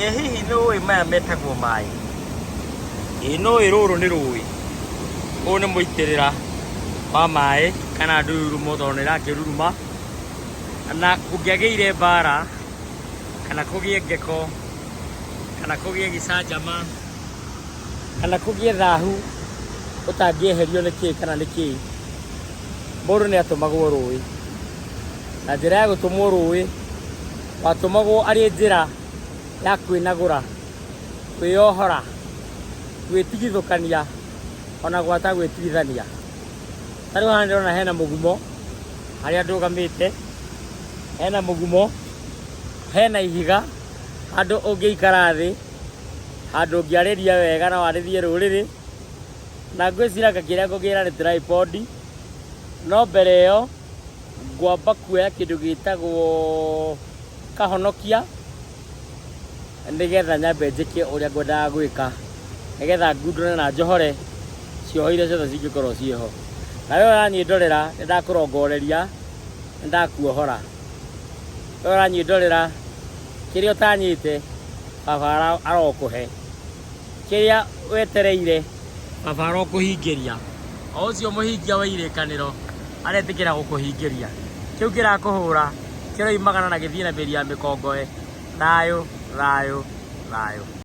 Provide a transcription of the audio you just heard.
Hihi nĩũĩ maya metagwo maĩ? Ĩ nĩũĩ rũrũ nĩ rũĩ. Ũyũ nĩ mũitĩrĩra wa maĩ kana ndururumo tondũ nĩrakĩruruma. Na kũngĩagĩire mbara kana kũgĩe ngeko kana kũgĩe gĩcanjama kana kũgĩe thahu ũtangĩeherio nĩ kĩĩ kana nĩ kĩĩ, mũndũ nĩatũmagwo rũĩ. Na njĩra ya gũtũmwo rũĩ, watũmagwo arĩ njĩra ya kwĩnagũra, kwĩyohora, gwĩtigithũkania ona gwata gwĩtigithania. Ta rĩu haha nĩndĩrona hena mũgumo harĩa ndũgamĩte, hena mũgumo, hena ihiga handũ ũngĩikara thĩ, handũ ũngĩarĩria wega na warĩrie rũrĩrĩ. Na ngwĩciria kĩrĩa ngũgĩra nĩ tripod, no mbere ĩyo ngwamba kuoya kĩndũ gĩtagwo kahonokia nĩgetha nyambe njĩke ũrĩa ngwendaga gwĩka, nĩgetha ngundũre na njohore cioho iria ciothe cingĩkorwo ciĩho. Na wewe ũranyĩndorera nĩndakũrongoreria, nĩndakuohora. Wewe ũranyĩndorera, kĩrĩa ũtanyĩte baba arokũhe, kĩrĩa wetereire baba arokũhingĩria. O ũcio mũhingia wa irĩkanĩro aretĩkĩra gũkũhingĩria. Kĩu kĩrakũhũra kĩroimagana na gĩthiĩ na mĩri ya mĩkongoe. Thayũ, thayũ, thayũ.